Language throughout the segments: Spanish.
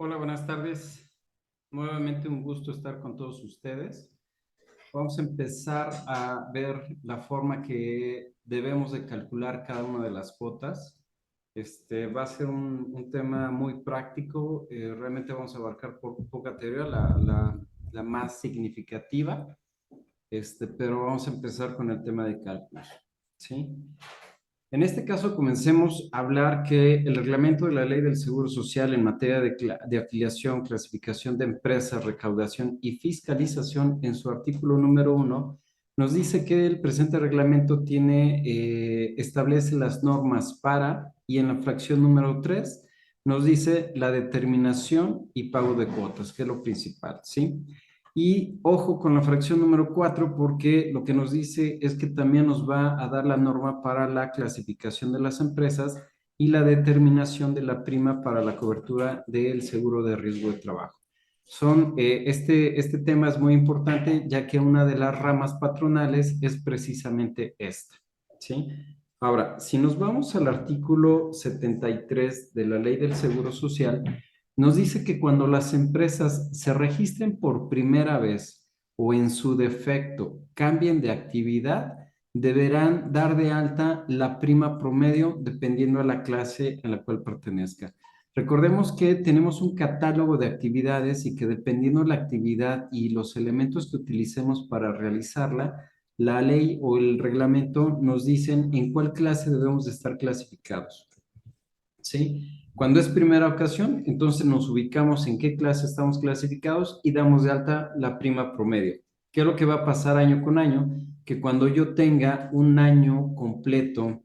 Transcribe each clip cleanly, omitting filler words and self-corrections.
Hola, buenas tardes. Nuevamente un gusto estar con todos ustedes. Vamos a empezar a ver la forma que debemos de calcular cada una de las cuotas. Va a ser un tema muy práctico. Realmente vamos a abarcar por poca teoría, la más significativa, pero vamos a empezar con el tema de cálculos. ¿Sí? En este caso, comencemos a hablar que el reglamento de la Ley del Seguro Social en materia de afiliación, clasificación de empresas, recaudación y fiscalización, en su artículo número 1, nos dice que el presente reglamento establece las normas para, y en la fracción número 3, nos dice la determinación y pago de cuotas, que es lo principal, ¿sí? Y ojo con la fracción número 4 porque lo que nos dice es que también nos va a dar la norma para la clasificación de las empresas y la determinación de la prima para la cobertura del seguro de riesgo de trabajo. Este tema es muy importante ya que una de las ramas patronales es precisamente esta, ¿sí? Ahora, si nos vamos al artículo 73 de la Ley del Seguro Social, nos dice que cuando las empresas se registren por primera vez o en su defecto cambien de actividad, deberán dar de alta la prima promedio dependiendo de la clase en la cual pertenezca. Recordemos que tenemos un catálogo de actividades y que dependiendo de la actividad y los elementos que utilicemos para realizarla, la ley o el reglamento nos dicen en cuál clase debemos de estar clasificados. ¿Sí? Cuando es primera ocasión, entonces nos ubicamos en qué clase estamos clasificados y damos de alta la prima promedio. ¿Qué es lo que va a pasar año con año? Que cuando yo tenga un año completo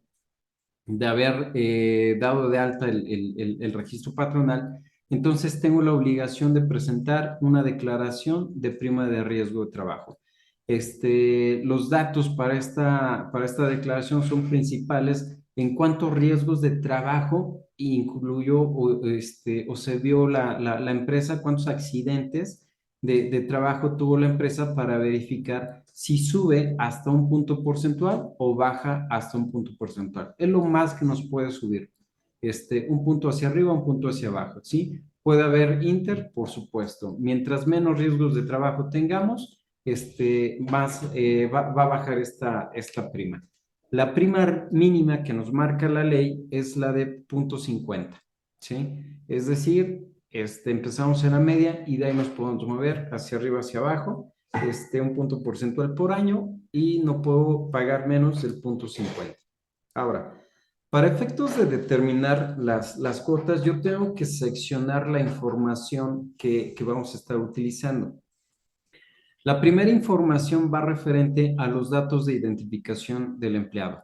de haber dado de alta el registro patronal, entonces tengo la obligación de presentar una declaración de prima de riesgo de trabajo. Los datos para esta declaración son principales en cuántos riesgos de trabajo incluyó o se vio la empresa, cuántos accidentes de trabajo tuvo la empresa para verificar si sube hasta un punto porcentual o baja hasta un punto porcentual. Es lo más que nos puede subir. Un punto hacia arriba, un punto hacia abajo, ¿sí? Puede haber inter, por supuesto. Mientras menos riesgos de trabajo tengamos, más va a bajar esta prima. La prima mínima que nos marca la ley es la de punto 50, ¿sí? Es decir, empezamos en la media y de ahí nos podemos mover hacia arriba, hacia abajo, un punto porcentual por año y no puedo pagar menos del punto 50. Ahora, para efectos de determinar las cuotas, yo tengo que seccionar la información que vamos a estar utilizando. La primera información va referente a los datos de identificación del empleado.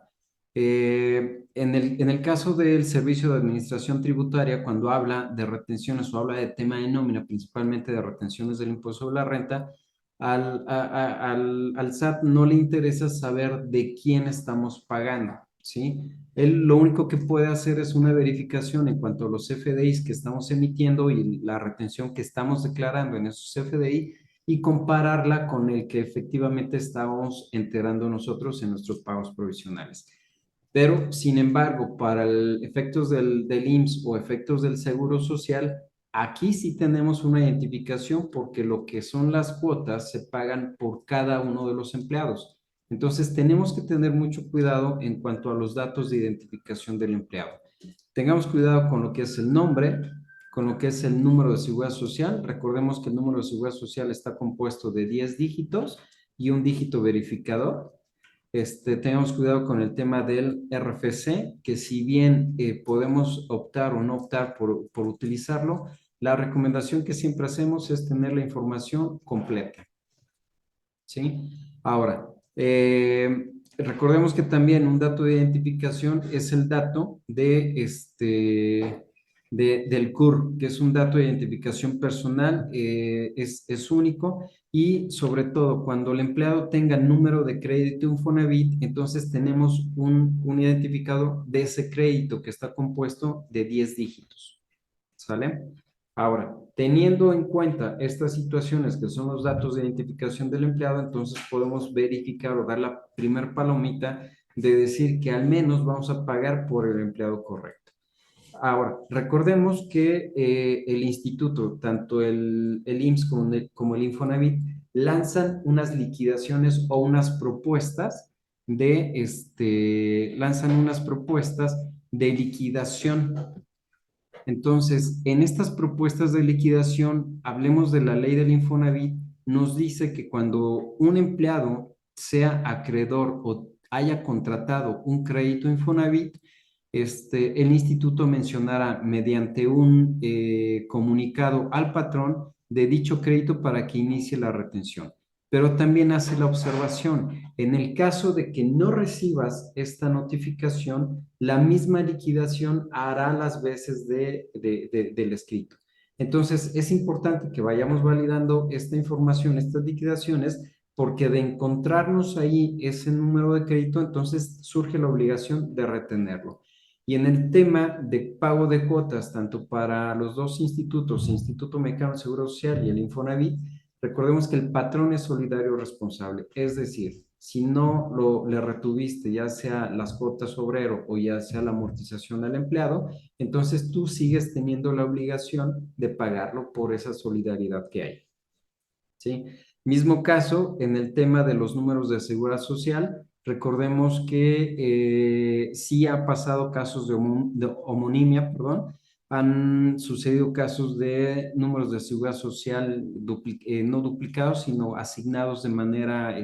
En el caso del Servicio de Administración Tributaria, cuando habla de retenciones o habla de tema de nómina, principalmente de retenciones del impuesto sobre la renta, al SAT no le interesa saber de quién estamos pagando, ¿sí? Él lo único que puede hacer es una verificación en cuanto a los FDIs que estamos emitiendo y la retención que estamos declarando en esos FDI y compararla con el que efectivamente estábamos enterando nosotros en nuestros pagos provisionales. Pero, sin embargo, para efectos del IMSS o efectos del Seguro Social, aquí sí tenemos una identificación porque lo que son las cuotas se pagan por cada uno de los empleados. Entonces, tenemos que tener mucho cuidado en cuanto a los datos de identificación del empleado. Tengamos cuidado con lo que es el nombre, con lo que es el número de seguridad social. Recordemos que el número de seguridad social está compuesto de 10 dígitos y un dígito verificador. Tengamos cuidado con el tema del RFC, que si bien podemos optar o no optar por utilizarlo, la recomendación que siempre hacemos es tener la información completa. ¿Sí? Ahora, recordemos que también un dato de identificación es el dato del CUR, que es un dato de identificación personal, es único y sobre todo cuando el empleado tenga número de crédito Infonavit, entonces tenemos un identificador de ese crédito que está compuesto de 10 dígitos. ¿Sale? Ahora, teniendo en cuenta estas situaciones que son los datos de identificación del empleado, entonces podemos verificar o dar la primer palomita de decir que al menos vamos a pagar por el empleado correcto. Ahora, recordemos que el instituto, tanto el IMSS como el Infonavit, lanzan unas liquidaciones o unas propuestas lanzan unas propuestas de liquidación. Entonces, en estas propuestas de liquidación, hablemos de la ley del Infonavit, nos dice que cuando un empleado sea acreedor o haya contratado un crédito Infonavit, el instituto mencionará mediante un comunicado al patrón de dicho crédito para que inicie la retención. Pero también hace la observación, en el caso de que no recibas esta notificación, la misma liquidación hará las veces del escrito. Entonces, es importante que vayamos validando esta información, estas liquidaciones, porque de encontrarnos ahí ese número de crédito, entonces surge la obligación de retenerlo. Y en el tema de pago de cuotas, tanto para los dos institutos, Instituto Mexicano de Seguro Social y el Infonavit, recordemos que el patrón es solidario responsable, es decir, si no le retuviste ya sea las cuotas obrero o ya sea la amortización al empleado, entonces tú sigues teniendo la obligación de pagarlo por esa solidaridad que hay. ¿Sí? Mismo caso en el tema de los números de seguridad social. Recordemos que sí ha pasado casos de homonimia, perdón, han sucedido casos de números de seguridad social no duplicados, sino asignados de manera,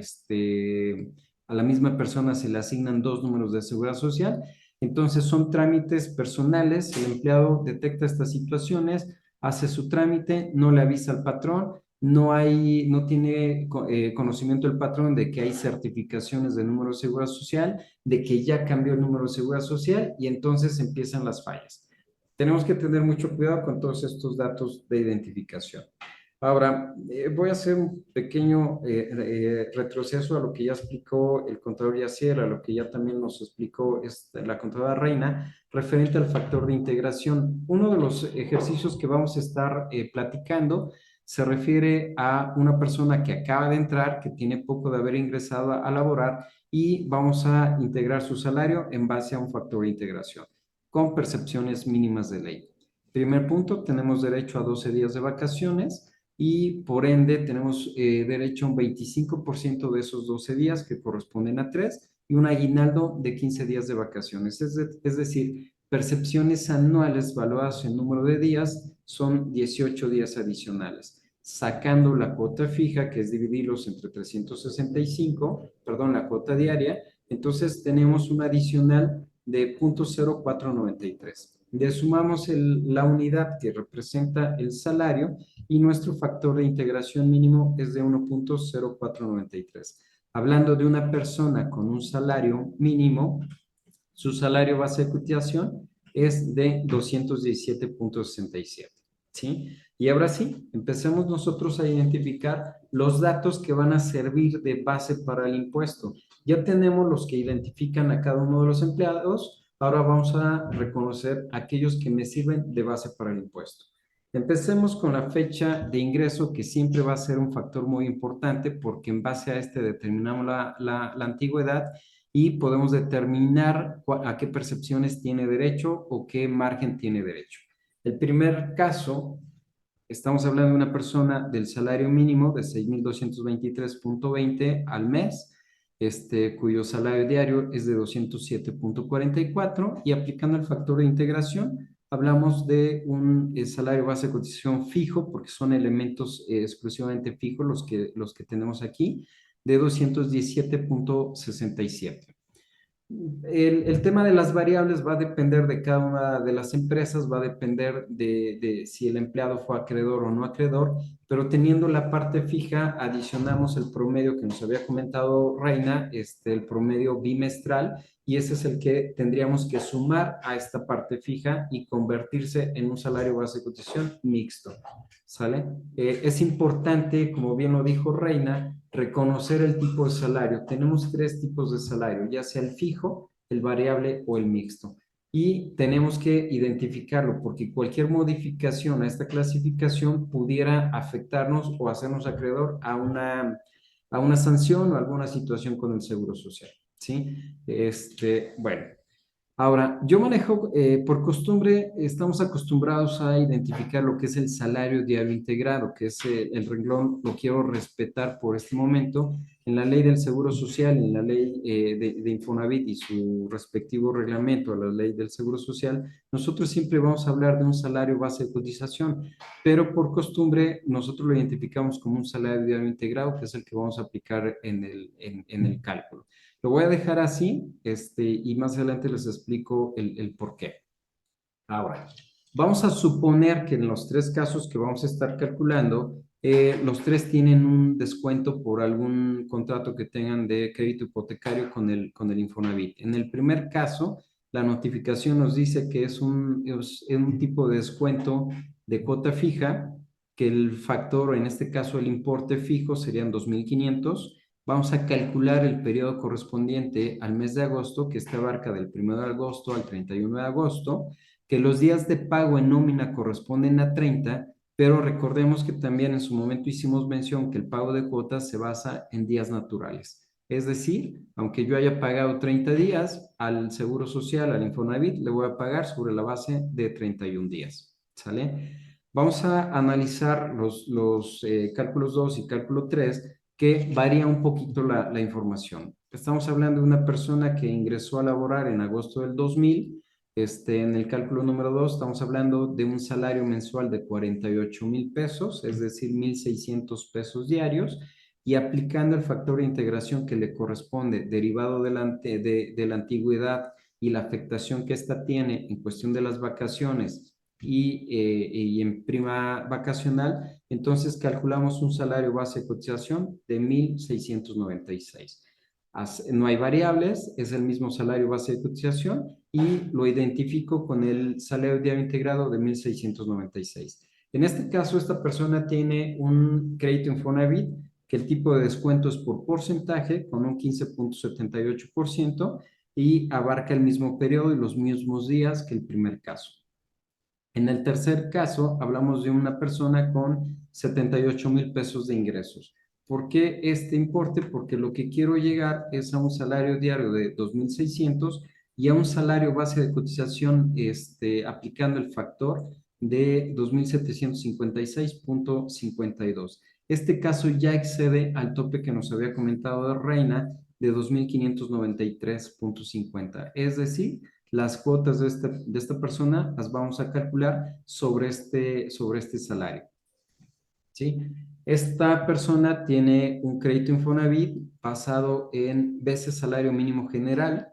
a la misma persona se le asignan dos números de seguridad social. Entonces son trámites personales, el empleado detecta estas situaciones, hace su trámite, no le avisa al patrón, no tiene conocimiento el patrón de que hay certificaciones de número de seguridad social, de que ya cambió el número de seguridad social y entonces empiezan las fallas. Tenemos que tener mucho cuidado con todos estos datos de identificación. Ahora, voy a hacer un pequeño retroceso a lo que ya explicó el contador Yacier, a lo que ya también nos explicó la contadora Reina, referente al factor de integración. Uno de los ejercicios que vamos a estar platicando se refiere a una persona que acaba de entrar, que tiene poco de haber ingresado a laborar y vamos a integrar su salario en base a un factor de integración con percepciones mínimas de ley. Primer punto, tenemos derecho a 12 días de vacaciones y por ende tenemos derecho a un 25% de esos 12 días que corresponden a 3 y un aguinaldo de 15 días de vacaciones. Es decir, percepciones anuales valuadas en número de días son 18 días adicionales. Sacando la cuota fija, que es dividirlos entre 365, perdón, la cuota diaria, entonces tenemos un adicional de 0.0493. Le sumamos la unidad que representa el salario y nuestro factor de integración mínimo es de 1.0493. Hablando de una persona con un salario mínimo, su salario base de cotización es de 217.67. ¿Sí? Y ahora sí, empecemos nosotros a identificar los datos que van a servir de base para el impuesto. Ya tenemos los que identifican a cada uno de los empleados, ahora vamos a reconocer aquellos que me sirven de base para el impuesto. Empecemos con la fecha de ingreso, que siempre va a ser un factor muy importante porque en base a este determinamos la antigüedad y podemos determinar a qué percepciones tiene derecho o qué margen tiene derecho. El primer caso, estamos hablando de una persona del salario mínimo de 6,223.20 al mes, cuyo salario diario es de 207.44 y aplicando el factor de integración, hablamos de un salario base de cotización fijo, porque son elementos exclusivamente fijos los que tenemos aquí, de 217.67. El tema de las variables va a depender de cada una de las empresas, va a depender de si el empleado fue acreedor o no acreedor, pero teniendo la parte fija, adicionamos el promedio que nos había comentado Reina, el promedio bimestral, y ese es el que tendríamos que sumar a esta parte fija y convertirse en un salario base de cotización mixto. ¿Sale? Es importante, como bien lo dijo Reina, reconocer el tipo de salario. Tenemos tres tipos de salario, ya sea el fijo, el variable o el mixto. Y tenemos que identificarlo porque cualquier modificación a esta clasificación pudiera afectarnos o hacernos acreedor a una sanción o alguna situación con el Seguro Social. ¿Sí? Bueno. Ahora, yo manejo, por costumbre, estamos acostumbrados a identificar lo que es el salario diario integrado, que es el renglón, lo quiero respetar por este momento. En la ley del Seguro Social, en la ley de Infonavit y su respectivo reglamento a la ley del Seguro Social, nosotros siempre vamos a hablar de un salario base de cotización, pero por costumbre nosotros lo identificamos como un salario diario integrado, que es el que vamos a aplicar en el cálculo. Lo voy a dejar así, y más adelante les explico el por qué. Ahora, vamos a suponer que en los tres casos que vamos a estar calculando, los tres tienen un descuento por algún contrato que tengan de crédito hipotecario con el Infonavit. En el primer caso, la notificación nos dice que es un tipo de descuento de cuota fija, que el factor, en este caso el importe fijo, serían 2.500. Vamos a calcular el periodo correspondiente al mes de agosto, que este abarca del 1 de agosto al 31 de agosto, que los días de pago en nómina corresponden a 30, pero recordemos que también en su momento hicimos mención que el pago de cuotas se basa en días naturales. Es decir, aunque yo haya pagado 30 días al Seguro Social, al Infonavit, le voy a pagar sobre la base de 31 días. ¿Sale? Vamos a analizar los cálculos 2 y cálculo 3, que varía un poquito la información. Estamos hablando de una persona que ingresó a laborar en agosto del 2000. En el cálculo número 2 estamos hablando de un salario mensual de 48,000 pesos, es decir, 1,600 pesos diarios, y aplicando el factor de integración que le corresponde, derivado de la antigüedad y la afectación que ésta tiene en cuestión de las vacaciones y en prima vacacional, entonces calculamos un salario base de cotización de 1,696. No hay variables, es el mismo salario base de cotización y lo identifico con el salario diario integrado de 1,696. En este caso, esta persona tiene un crédito Infonavit que el tipo de descuento es por porcentaje con un 15,78% y abarca el mismo periodo y los mismos días que el primer caso. En el tercer caso, hablamos de una persona con 78,000 pesos de ingresos. ¿Por qué este importe? Porque lo que quiero llegar es a un salario diario de 2,600 y a un salario base de cotización aplicando el factor de 2,756,52. Este caso ya excede al tope que nos había comentado de Reina de 2,593,50. Es decir, las cuotas de esta persona las vamos a calcular sobre este salario. ¿Sí? Esta persona tiene un crédito Infonavit basado en veces salario mínimo general.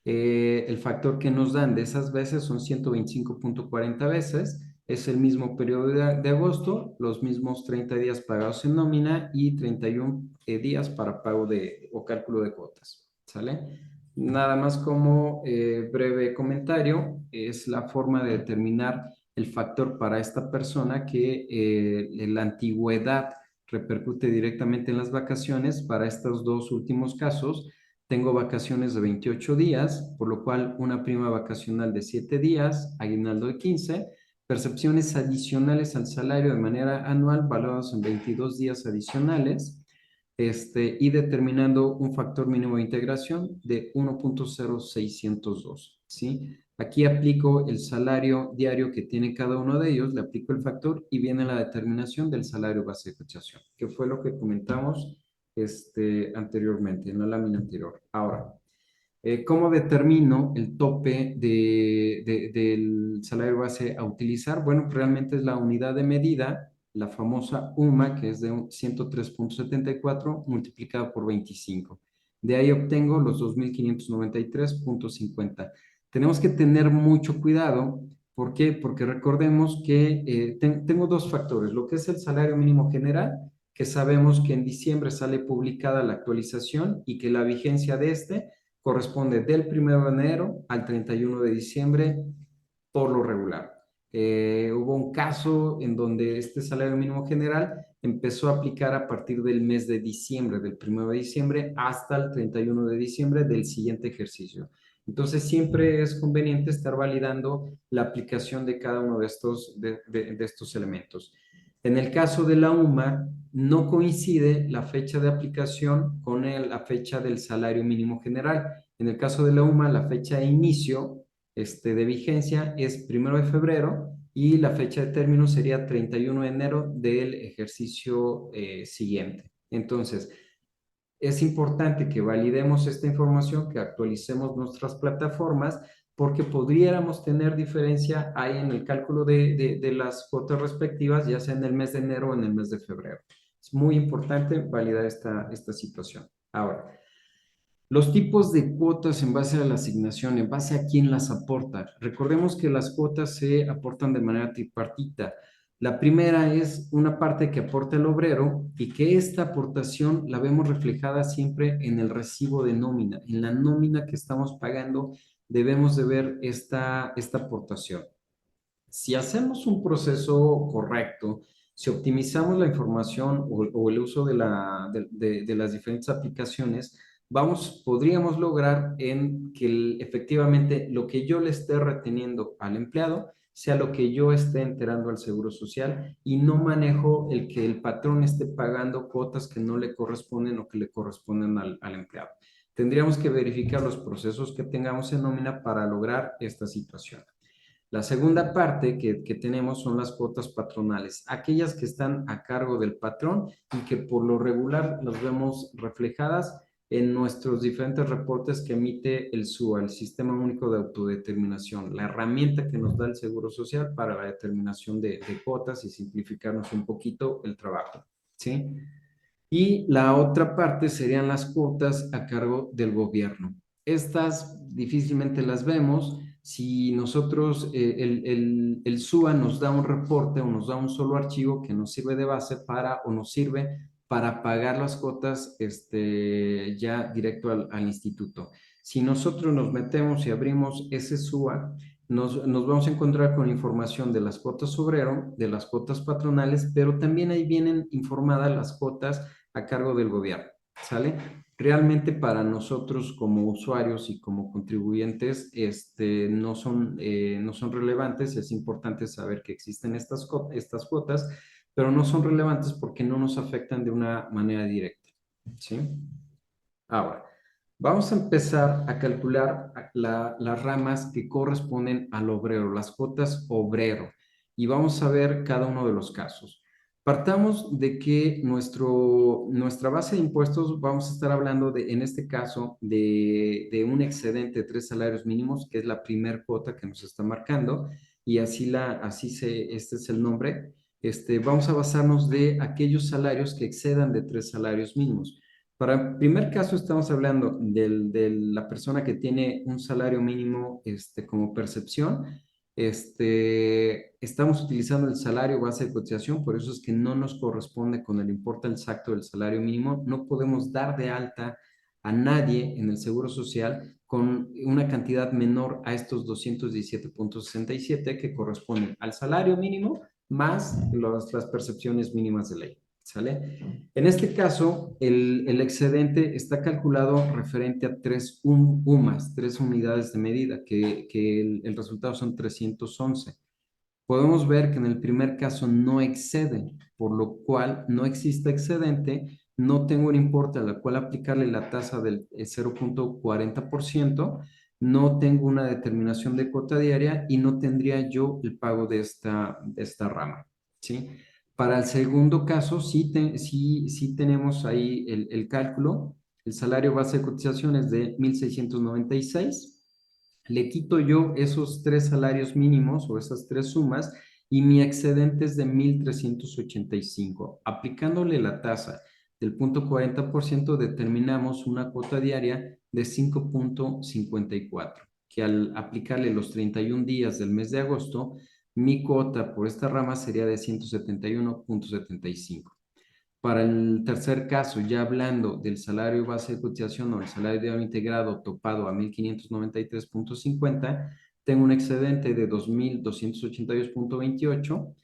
El factor que nos dan de esas veces son 125,40 veces. Es el mismo periodo de agosto, los mismos 30 días pagados en nómina y 31 días para pago o cálculo de cuotas. ¿Sale? Nada más como breve comentario, es la forma de determinar el factor para esta persona que la antigüedad repercute directamente en las vacaciones. Para estos dos últimos casos, tengo vacaciones de 28 días, por lo cual una prima vacacional de 7 días, aguinaldo de 15, percepciones adicionales al salario de manera anual valorados en 22 días adicionales, y determinando un factor mínimo de integración de 1,0602, ¿sí? Aquí aplico el salario diario que tiene cada uno de ellos, le aplico el factor y viene la determinación del salario base de cotización, que fue lo que comentamos anteriormente, en la lámina anterior. Ahora, ¿cómo determino el tope del salario base a utilizar? Bueno, realmente es la unidad de medida, la famosa UMA, que es de 103,74 multiplicado por 25. De ahí obtengo los 2,593,50. Tenemos que tener mucho cuidado. ¿Por qué? Porque recordemos que tengo dos factores, lo que es el salario mínimo general, que sabemos que en diciembre sale publicada la actualización y que la vigencia de corresponde del 1 de enero al 31 de diciembre por lo regular. Hubo un caso en donde este salario mínimo general empezó a aplicar a partir del mes de diciembre, del 1 de diciembre hasta el 31 de diciembre del siguiente ejercicio. Entonces, siempre es conveniente estar validando la aplicación de cada uno de estos elementos. En el caso de la UMA, no coincide la fecha de aplicación con la fecha del salario mínimo general. En el caso de la UMA, la fecha de inicio de vigencia es 1 de febrero y la fecha de término sería 31 de enero del ejercicio siguiente. Entonces, es importante que validemos esta información, que actualicemos nuestras plataformas, porque podríamos tener diferencia ahí en el cálculo de las cuotas respectivas, ya sea en el mes de enero o en el mes de febrero. Es muy importante validar esta situación. Ahora, los tipos de cuotas en base a la asignación, en base a quién las aporta. Recordemos que las cuotas se aportan de manera tripartita. La primera es una parte que aporta el obrero y que esta aportación la vemos reflejada siempre en el recibo de nómina. En la nómina que estamos pagando debemos de ver esta aportación. Si hacemos un proceso correcto, si optimizamos la información o el uso de las diferentes aplicaciones, podríamos lograr en que efectivamente lo que yo le esté reteniendo al empleado sea lo que yo esté enterando al Seguro Social y no manejo el que el patrón esté pagando cuotas que no le corresponden o que le corresponden al empleado. Tendríamos que verificar los procesos que tengamos en nómina para lograr esta situación. La segunda parte que tenemos son las cuotas patronales, aquellas que están a cargo del patrón y que por lo regular las vemos reflejadas en nuestros diferentes reportes que emite el SUA, el Sistema Único de Autodeterminación, la herramienta que nos da el Seguro Social para la determinación de cuotas y simplificarnos un poquito el trabajo, ¿sí? Y la otra parte serían las cuotas a cargo del gobierno. Estas difícilmente las vemos. Si nosotros, el SUA nos da un reporte o nos da un solo archivo que nos sirve de base o nos sirve para pagar las cuotas ya directo al instituto. Si nosotros nos metemos y abrimos ese SUA, nos vamos a encontrar con información de las cuotas obrero, de las cuotas patronales, pero también ahí vienen informadas las cuotas a cargo del gobierno, ¿sale? Realmente para nosotros como usuarios y como contribuyentes no son relevantes, es importante saber que existen estas cuotas, pero no son relevantes porque no nos afectan de una manera directa, ¿sí? Ahora, vamos a empezar a calcular las ramas que corresponden al obrero, las cuotas obrero, y vamos a ver cada uno de los casos. Partamos de que nuestra base de impuestos, vamos a estar hablando en este caso, de un excedente de 3 salarios mínimos, que es la primer cuota que nos está marcando, y este es el nombre. Vamos a basarnos de aquellos salarios que excedan de 3 salarios mínimos. Para el primer caso estamos hablando de la persona que tiene un salario mínimo como percepción. Estamos utilizando el salario base de cotización, por eso es que no nos corresponde con el importe exacto del salario mínimo. No podemos dar de alta a nadie en el Seguro Social con una cantidad menor a estos 217.67 que corresponden al salario mínimo más las percepciones mínimas de ley. ¿Sale? En este caso, el excedente está calculado referente a 3 UMAS, 3 unidades de medida, que el resultado son 311. Podemos ver que en el primer caso no excede, por lo cual no existe excedente, no tengo un importe al cual aplicarle la tasa del 0.40%, no tengo una determinación de cuota diaria y no tendría yo el pago de esta rama, ¿sí? Para el segundo caso, sí tenemos ahí el cálculo. El salario base de cotización es de 1,696. Le quito yo esos 3 salarios mínimos o esas 3 sumas y mi excedente es de 1,385. Aplicándole la tasa del 0.40%, determinamos una cuota diaria de 5.54, que al aplicarle los 31 días del mes de agosto, mi cuota por esta rama sería de 171.75. Para el tercer caso, ya hablando del salario base de cotización o el salario diario integrado topado a 1,593.50, tengo un excedente de 2,282.28,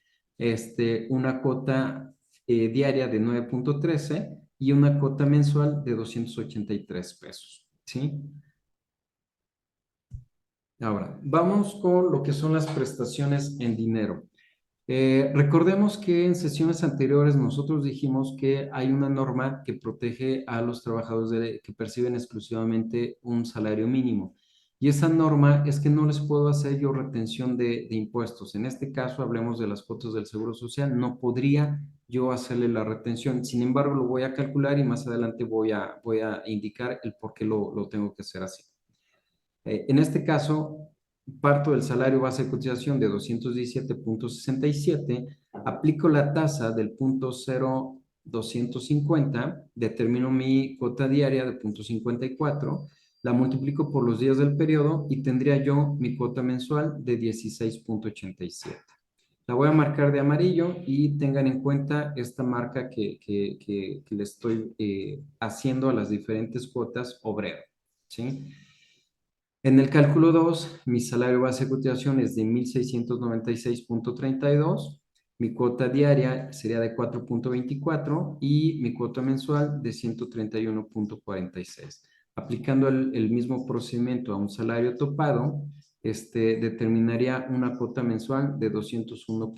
una cuota diaria de 9.13 y una cuota mensual de 283 pesos, ¿sí? Ahora, vamos con lo que son las prestaciones en dinero. Recordemos que en sesiones anteriores nosotros dijimos que hay una norma que protege a los trabajadores que perciben exclusivamente un salario mínimo. Y esa norma es que no les puedo hacer yo retención de impuestos. En este caso, hablemos de las cuotas del Seguro Social, no podría yo hacerle la retención. Sin embargo, lo voy a calcular y más adelante voy a indicar el por qué lo tengo que hacer así. En este caso, parto del salario base de cotización de 217.67, aplico la tasa del punto 0,250, determino mi cuota diaria de 0,54, la multiplico por los días del periodo y tendría yo mi cuota mensual de 16.87. La voy a marcar de amarillo y tengan en cuenta esta marca que le estoy haciendo a las diferentes cuotas obrero, ¿sí? En el cálculo 2, mi salario base de cotización es de 1,696.32, mi cuota diaria sería de 4.24 y mi cuota mensual de 131.46. Aplicando el mismo procedimiento a un salario topado, determinaría una cuota mensual de 201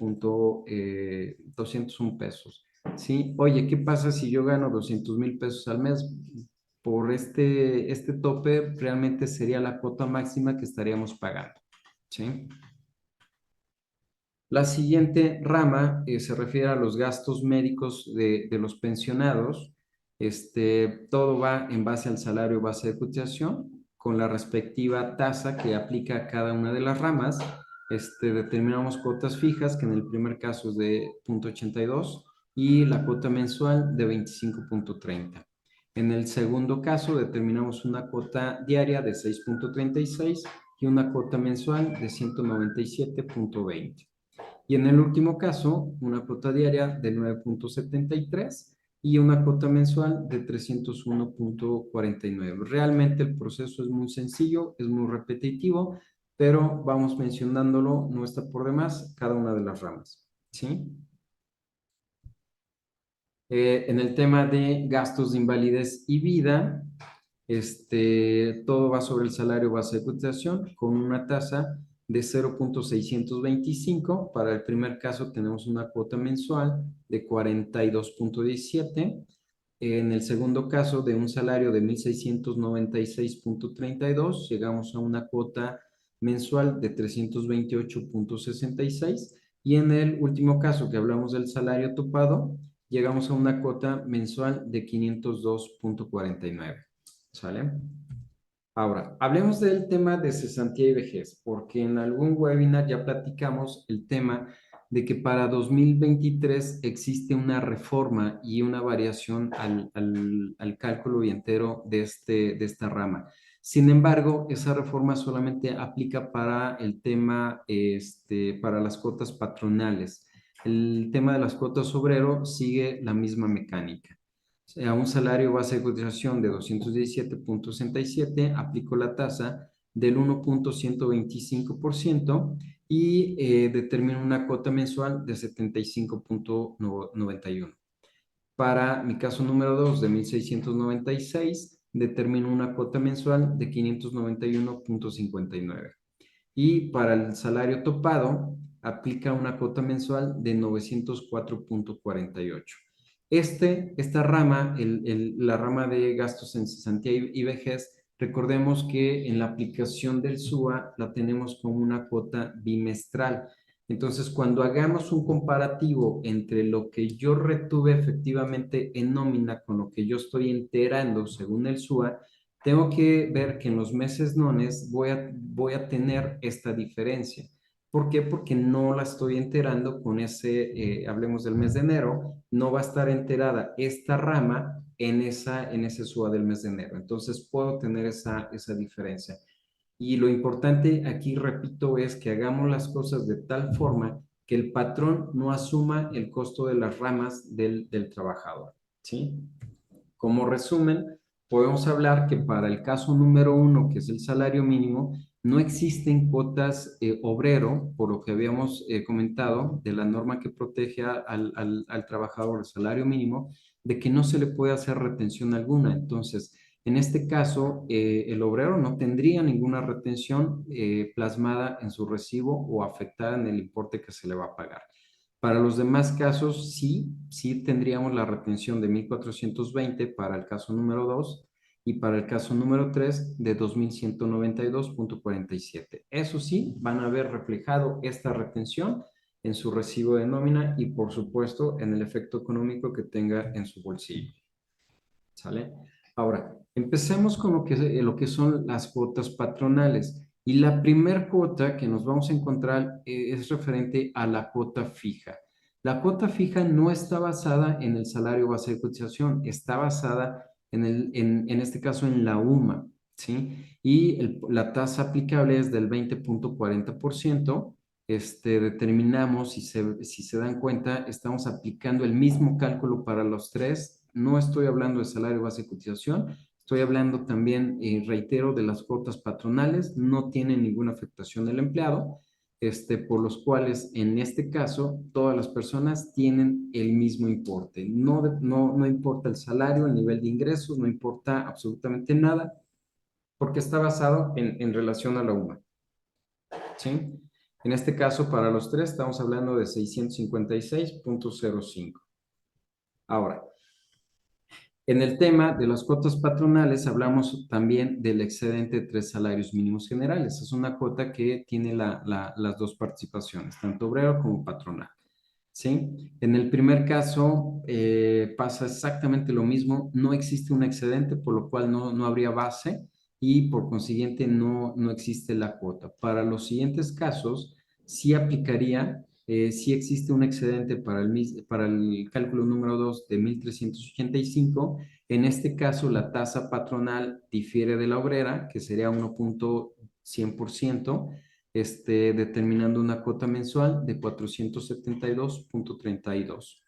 pesos. ¿Sí? Oye, ¿qué pasa si yo gano 200,000 pesos al mes? Por este tope realmente sería la cuota máxima que estaríamos pagando, ¿sí? La siguiente rama se refiere a los gastos médicos de los pensionados. Todo va en base al salario base de cotización con la respectiva tasa que aplica a cada una de las ramas. Determinamos cuotas fijas, que en el primer caso es de 0,82 y la cuota mensual de 25.30. En el segundo caso determinamos una cuota diaria de 6.36 y una cuota mensual de 197.20. Y en el último caso, una cuota diaria de 9.73 y una cuota mensual de 301.49. Realmente el proceso es muy sencillo, es muy repetitivo, pero vamos mencionándolo, no está por demás, cada una de las ramas, ¿sí? En el tema de gastos de invalidez y vida, todo va sobre el salario base de cotización con una tasa de 0.625. Para el primer caso tenemos una cuota mensual de 42.17. En el segundo caso, de un salario de 1,696.32, llegamos a una cuota mensual de 328.66. Y en el último caso, que hablamos del salario topado, llegamos a una cuota mensual de 502.49. ¿Sale? Ahora, hablemos del tema de cesantía y vejez, porque en algún webinar ya platicamos el tema de que para 2023 existe una reforma y una variación al cálculo entero de esta rama. Sin embargo, esa reforma solamente aplica para el tema, para las cuotas patronales. El tema de las cuotas obrero sigue la misma mecánica. A un salario base de cotización de 217.67, aplico la tasa del 1.125% y determino una cuota mensual de 75.91. Para mi caso número 2 de 1,696, determino una cuota mensual de 591.59. Y para el salario topado, aplica una cuota mensual de 904.48. Esta rama, la rama de gastos en cesantía y vejez, recordemos que en la aplicación del SUA la tenemos como una cuota bimestral. Entonces, cuando hagamos un comparativo entre lo que yo retuve efectivamente en nómina con lo que yo estoy enterando según el SUA, tengo que ver que en los meses nones voy a tener esta diferencia. ¿Por qué? Porque no la estoy enterando con hablemos del mes de enero, no va a estar enterada esta rama en ese SUA del mes de enero. Entonces puedo tener esa diferencia. Y lo importante aquí, repito, es que hagamos las cosas de tal forma que el patrón no asuma el costo de las ramas del trabajador, ¿sí? Como resumen, podemos hablar que para el caso número uno, que es el salario mínimo, no existen cuotas obrero, por lo que habíamos comentado, de la norma que protege al trabajador el salario mínimo, de que no se le puede hacer retención alguna. Entonces, en este caso, el obrero no tendría ninguna retención plasmada en su recibo o afectada en el importe que se le va a pagar. Para los demás casos, sí tendríamos la retención de 1,420 para el caso número 2 y para el caso número 3 de 2,192,47. Eso sí, van a ver reflejado esta retención en su recibo de nómina y, por supuesto, en el efecto económico que tenga en su bolsillo. ¿Sale? Ahora, empecemos con lo que son las cuotas patronales. Y la primer cuota que nos vamos a encontrar es referente a la cuota fija. La cuota fija no está basada en el salario base de cotización, está basada en este caso en la UMA, ¿sí? Y la tasa aplicable es del 20,40%. Determinamos, si se dan cuenta, estamos aplicando el mismo cálculo para los tres. No estoy hablando de salario base de cotización, estoy hablando también, reitero, de las cuotas patronales, no tienen ninguna afectación del empleado, por los cuales en este caso todas las personas tienen el mismo importe. No importa el salario, el nivel de ingresos, no importa absolutamente nada, porque está basado en relación a la UMA. ¿Sí? En este caso, para los tres, estamos hablando de 656,05. Ahora, en el tema de las cuotas patronales, hablamos también del excedente de 3 salarios mínimos generales. Es una cuota que tiene las dos participaciones, tanto obrero como patronal. ¿Sí? En el primer caso pasa exactamente lo mismo, no existe un excedente, por lo cual no habría base y por consiguiente no existe la cuota. Para los siguientes casos, sí aplicaría, sí existe un excedente para el cálculo número 2 de 1,385. En este caso, la tasa patronal difiere de la obrera, que sería 1,100%, determinando una cuota mensual de 472,32.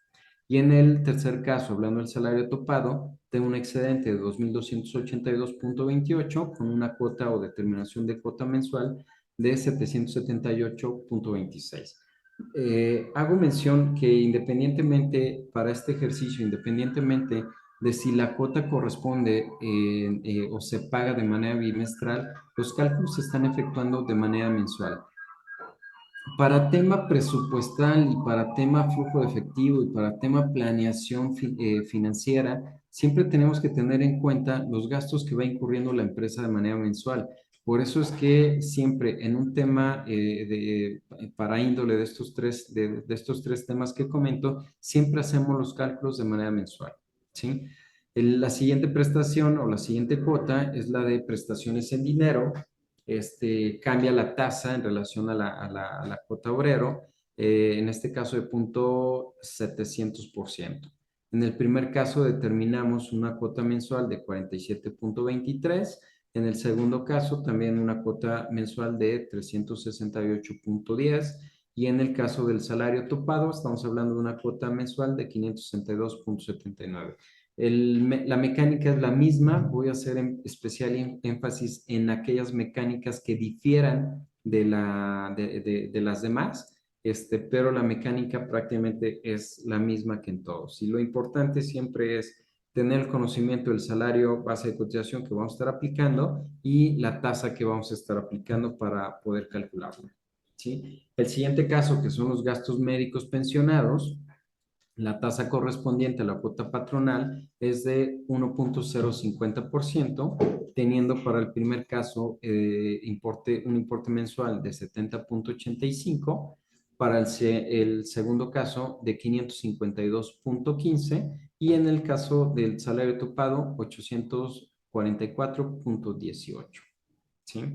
Y en el tercer caso, hablando del salario topado, tengo un excedente de 2,282,28 con una cuota o determinación de cuota mensual de 778,26. Hago mención que independientemente para este ejercicio, independientemente de si la cuota corresponde o se paga de manera bimestral, los cálculos se están efectuando de manera mensual. Para tema presupuestal y para tema flujo de efectivo y para tema planeación financiera, siempre tenemos que tener en cuenta los gastos que va incurriendo la empresa de manera mensual. Por eso es que siempre en un tema para índole de estos tres temas que comento, siempre hacemos los cálculos de manera mensual, ¿sí? La siguiente prestación o la siguiente cuota es la de prestaciones en dinero. Cambia la tasa en relación a la cuota obrero, en este caso de 0,700%. En el primer caso determinamos una cuota mensual de 47,23. En el segundo caso también una cuota mensual de 368,10. Y en el caso del salario topado estamos hablando de una cuota mensual de 562,79. La mecánica es la misma, voy a hacer especial énfasis en aquellas mecánicas que difieran de las demás, pero la mecánica prácticamente es la misma que en todos. Y lo importante siempre es tener el conocimiento del salario base de cotización que vamos a estar aplicando y la tasa que vamos a estar aplicando para poder calcularla. ¿Sí? El siguiente caso, que son los gastos médicos pensionados, la tasa correspondiente a la cuota patronal es de 1,050%, teniendo para el primer caso un importe mensual de 70,85, para el segundo caso de 552,15 y en el caso del salario topado 844,18. ¿Sí?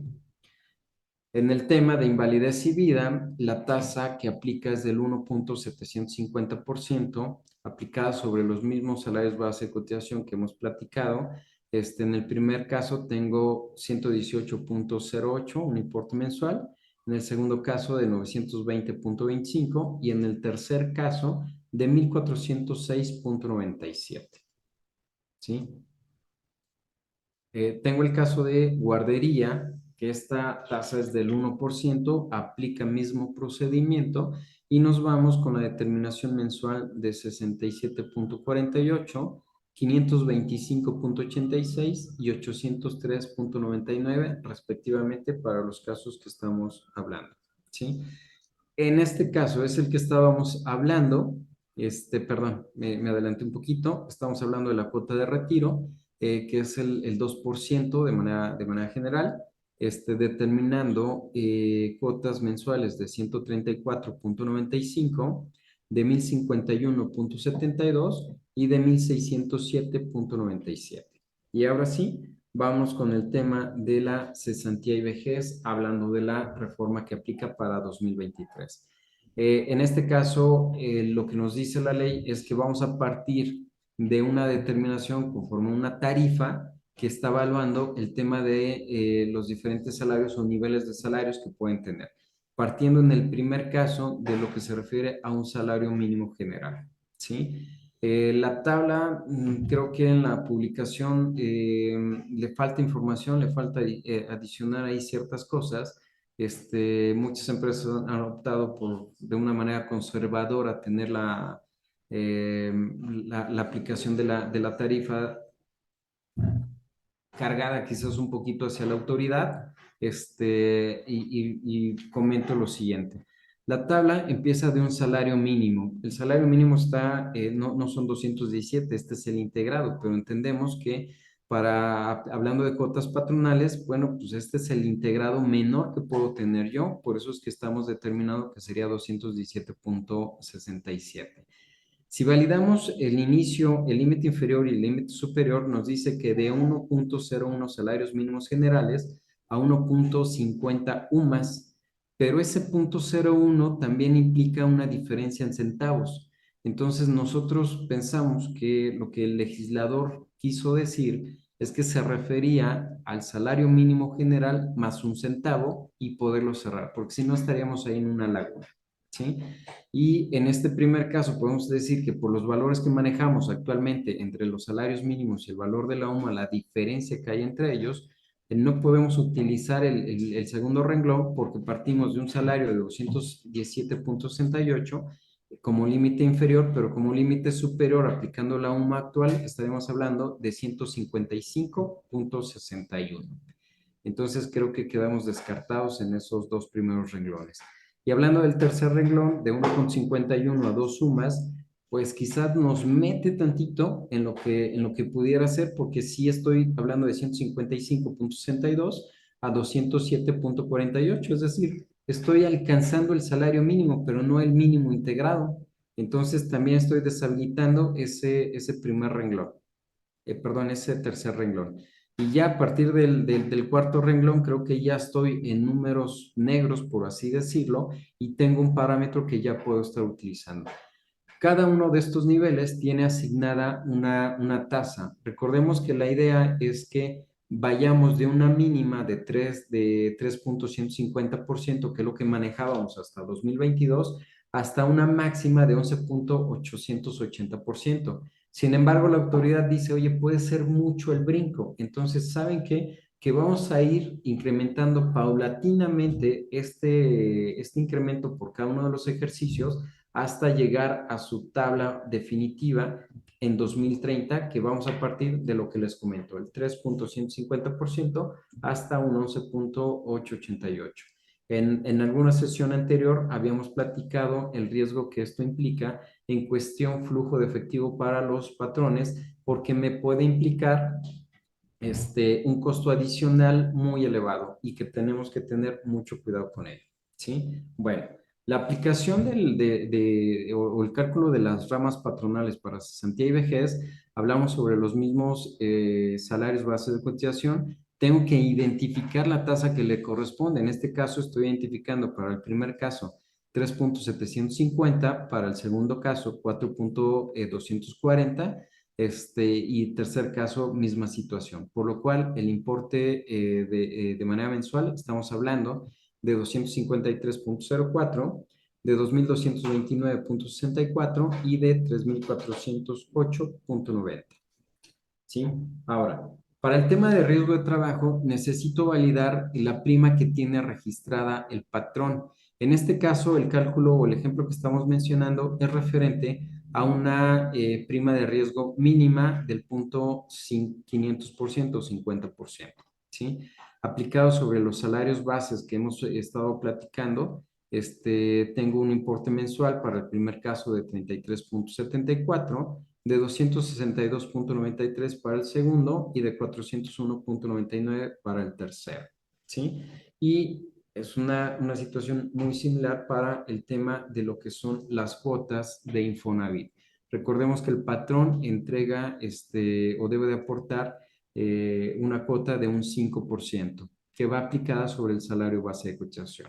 En el tema de invalidez y vida, la tasa que aplica es del 1,750%, aplicada sobre los mismos salarios base de cotización que hemos platicado. En el primer caso tengo 118,08, un importe mensual. En el segundo caso de 920,25 y en el tercer caso de 1,406,97. ¿Sí? Tengo el caso de guardería, que esta tasa es del 1%, aplica mismo procedimiento y nos vamos con la determinación mensual de 67,48, 525,86 y 803,99 respectivamente para los casos que estamos hablando. ¿Sí? En este caso es el que estábamos hablando, perdón, me adelanté un poquito, estamos hablando de la cuota de retiro, que es el 2% de manera general, determinando cuotas mensuales de 134,95, de 1051,72 y de 1607,97. Y ahora sí, vamos con el tema de la cesantía y vejez, hablando de la reforma que aplica para 2023. En este caso, lo que nos dice la ley es que vamos a partir de una determinación conforme a una tarifa que está evaluando el tema de los diferentes salarios o niveles de salarios que pueden tener, partiendo en el primer caso de lo que se refiere a un salario mínimo general, ¿sí? La tabla, creo que en la publicación le falta información, le falta adicionar ahí ciertas cosas. Muchas empresas han optado por, de una manera conservadora, tener la aplicación de la tarifa cargada quizás un poquito hacia la autoridad, y comento lo siguiente. La tabla empieza de un salario mínimo. El salario mínimo está, no son 217, este es el integrado, pero entendemos que hablando de cuotas patronales, bueno, pues este es el integrado menor que puedo tener yo, por eso es que estamos determinando que sería 217,67. Si validamos el inicio, el límite inferior y el límite superior, nos dice que de 1,01 salarios mínimos generales a 1,50 UMAS, pero ese 0,01 también implica una diferencia en centavos. Entonces nosotros pensamos que lo que el legislador quiso decir es que se refería al salario mínimo general más un centavo y poderlo cerrar, porque si no estaríamos ahí en una laguna, ¿sí? Y en este primer caso podemos decir que por los valores que manejamos actualmente entre los salarios mínimos y el valor de la UMA, la diferencia que hay entre ellos, no podemos utilizar el segundo renglón porque partimos de un salario de 217,68 como límite inferior, pero como límite superior aplicando la UMA actual estaremos hablando de 155,61. Entonces creo que quedamos descartados en esos dos primeros renglones. Y hablando del tercer renglón, de 1,51 a 2 sumas, pues quizás nos mete tantito en lo que pudiera ser, porque sí estoy hablando de 155,62 a 207,48, es decir, estoy alcanzando el salario mínimo, pero no el mínimo integrado. Entonces también estoy deshabilitando ese primer renglón, perdón, ese tercer renglón. Y ya a partir del cuarto renglón, creo que ya estoy en números negros, por así decirlo, y tengo un parámetro que ya puedo estar utilizando. Cada uno de estos niveles tiene asignada una tasa. Recordemos que la idea es que vayamos de una mínima de 3,150%, que es lo que manejábamos hasta 2022, hasta una máxima de 11,880%. Sin embargo, la autoridad dice, oye, puede ser mucho el brinco. Entonces, ¿saben qué? Que vamos a ir incrementando paulatinamente este incremento por cada uno de los ejercicios hasta llegar a su tabla definitiva en 2030, que vamos a partir de lo que les comento, el 3,150% hasta un 11,888. En alguna sesión anterior habíamos platicado el riesgo que esto implica en cuestión flujo de efectivo para los patrones, porque me puede implicar un costo adicional muy elevado y que tenemos que tener mucho cuidado con ello, ¿sí? Bueno, la aplicación o el cálculo de las ramas patronales para cesantía y vejez, hablamos sobre los mismos salarios base de cotización. Tengo que identificar la tasa que le corresponde. En este caso estoy identificando para el primer caso 3,750, para el segundo caso 4,240, y tercer caso, misma situación. Por lo cual, el importe de manera mensual, estamos hablando de 253,04, de 2,229,64 y de 3,408,90. ¿Sí? Ahora, para el tema de riesgo de trabajo, necesito validar la prima que tiene registrada el patrón. En este caso, el cálculo o el ejemplo que estamos mencionando es referente a una prima de riesgo mínima del 0,500% o 50%, ¿sí? Aplicado sobre los salarios bases que hemos estado platicando, tengo un importe mensual para el primer caso de 33.74, de 262.93 para el segundo y de 401.99 para el tercero, ¿sí? Y es una situación muy similar para el tema de lo que son las cuotas de Infonavit. Recordemos que el patrón entrega o debe de aportar una cuota de un 5% que va aplicada sobre el salario base de cotización.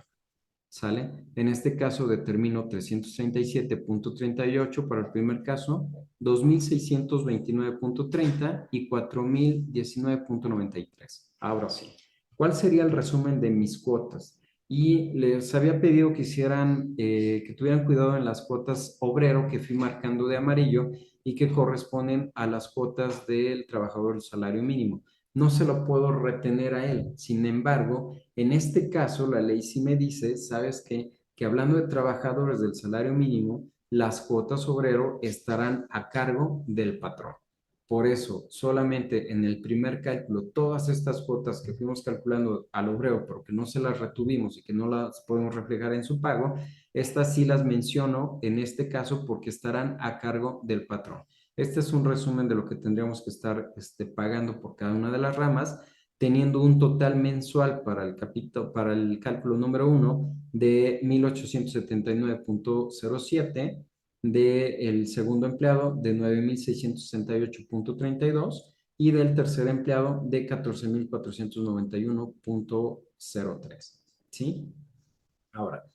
¿Sale? En este caso determino 337.38 para el primer caso, 2.629.30 y 4.019.93. Ahora sí, ¿cuál sería el resumen de mis cuotas? Y les había pedido que hicieran, que tuvieran cuidado en las cuotas obrero que fui marcando de amarillo y que corresponden a las cuotas del trabajador del salario mínimo. No se lo puedo retener a él. Sin embargo, en este caso, la ley sí me dice, ¿sabes qué? Que hablando de trabajadores del salario mínimo, las cuotas obrero estarán a cargo del patrón. Por eso, solamente en el primer cálculo, todas estas cuotas que fuimos calculando al obrero, pero que no se las retuvimos y que no las podemos reflejar en su pago, estas sí las menciono en este caso porque estarán a cargo del patrón. Este es un resumen de lo que tendríamos que estar pagando por cada una de las ramas, teniendo un total mensual para para el cálculo número uno de 1.879.07, del segundo empleado de 9.668.32 y del tercer empleado de 14.491.03. ¿Sí? Ahora,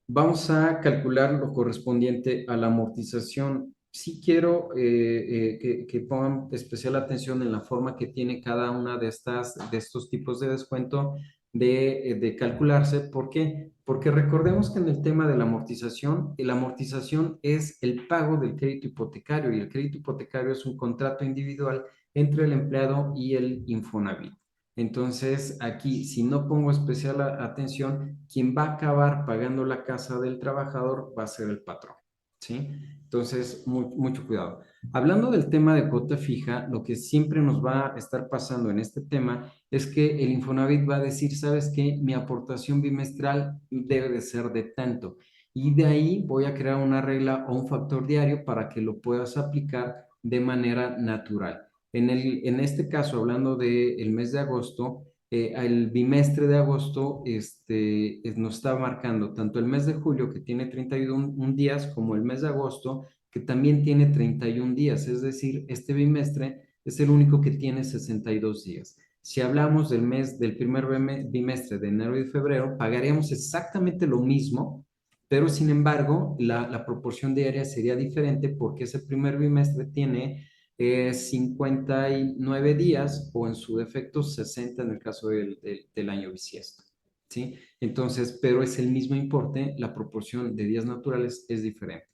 vamos a calcular lo correspondiente a la amortización. Sí quiero que pongan especial atención en la forma que tiene cada una de estos tipos de descuento de calcularse. ¿Por qué? Porque recordemos que en el tema de la amortización es el pago del crédito hipotecario y el crédito hipotecario es un contrato individual entre el empleado y el Infonavit. Entonces, aquí, si no pongo especial atención, quien va a acabar pagando la casa del trabajador va a ser el patrón, ¿sí? Entonces, mucho cuidado. Hablando del tema de cuota fija, lo que siempre nos va a estar pasando en este tema es que el Infonavit va a decir, ¿sabes qué? Mi aportación bimestral debe de ser de tanto. Y de ahí voy a crear una regla o un factor diario para que lo puedas aplicar de manera natural. En este caso, hablando del mes de agosto, el bimestre de agosto nos está marcando tanto el mes de julio, que tiene 31 días, como el mes de agosto, que también tiene 31 días. Es decir, este bimestre es el único que tiene 62 días. Si hablamos del primer bimestre de enero y febrero, pagaríamos exactamente lo mismo, pero sin embargo, la proporción diaria sería diferente porque ese primer bimestre tiene 59 días o en su defecto 60 en el caso del año bisiesto, ¿sí? Entonces, pero es el mismo importe, la proporción de días naturales es diferente.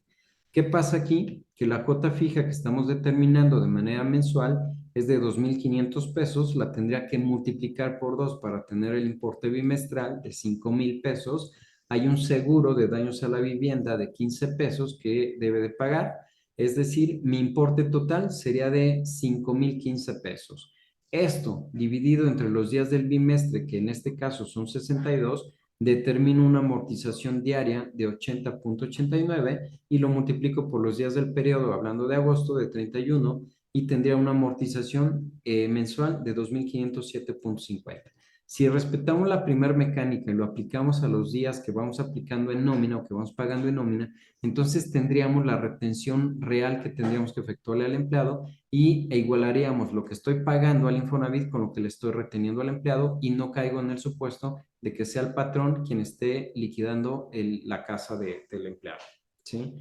¿Qué pasa aquí? Que la cuota fija que estamos determinando de manera mensual es de 2.500 pesos, la tendría que multiplicar por 2 para tener el importe bimestral de 5,000 pesos. Hay un seguro de daños a la vivienda de 15 pesos que debe de pagar, es decir, mi importe total sería de 5,015 pesos. Esto dividido entre los días del bimestre, que en este caso son 62, determino una amortización diaria de 80.89 y lo multiplico por los días del periodo, hablando de agosto, de 31, y tendría una amortización mensual de 2.507.50. Si respetamos la primera mecánica y lo aplicamos a los días que vamos aplicando en nómina o que vamos pagando en nómina, entonces tendríamos la retención real que tendríamos que efectuarle al empleado e igualaríamos lo que estoy pagando al Infonavit con lo que le estoy reteniendo al empleado y no caigo en el supuesto de que sea el patrón quien esté liquidando la casa del empleado, ¿sí?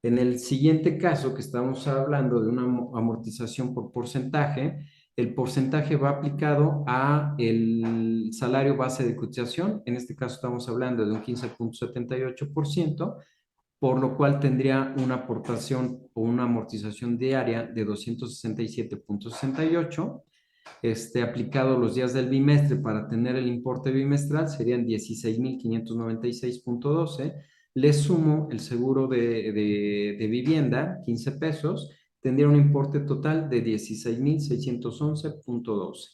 En el siguiente caso que estamos hablando de una amortización por porcentaje, el porcentaje va aplicado a el salario base de cotización. En este caso estamos hablando de un 15.78%, por lo cual tendría una aportación o una amortización diaria de 267.68. Aplicado los días del bimestre para tener el importe bimestral serían 16,596.12. Le sumo el seguro de vivienda, 15 pesos, tendría un importe total de 16,611.12.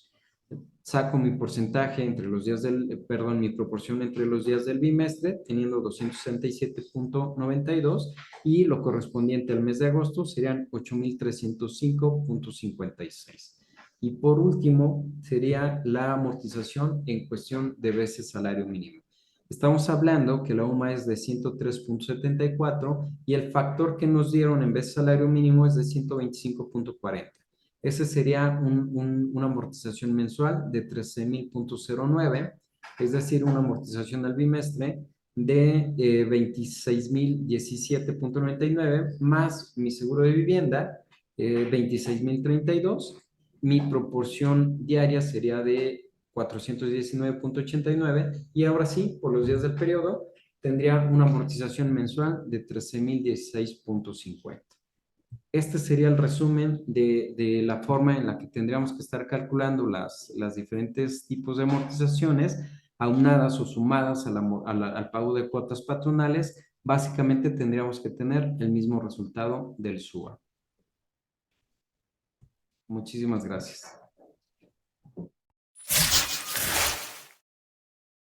saco mi porcentaje entre los días perdón, mi proporción entre los días del bimestre, teniendo 267.92 y lo correspondiente al mes de agosto serían 8,305.56. Y por último, sería la amortización en cuestión de veces salario mínimo. Estamos hablando que la UMA es de 103.74 y el factor que nos dieron en vez de salario mínimo es de 125.40. Ese sería una amortización mensual de 13,000.09, es decir, una amortización al bimestre de 26,017.99 más mi seguro de vivienda, 26,032. Mi proporción diaria sería de 419.89 y ahora sí, por los días del periodo, tendría una amortización mensual de 13,016.50. Este sería el resumen de la forma en la que tendríamos que estar calculando las diferentes tipos de amortizaciones, aunadas o sumadas al pago de cuotas patronales. Básicamente tendríamos que tener el mismo resultado del SUA. Muchísimas gracias.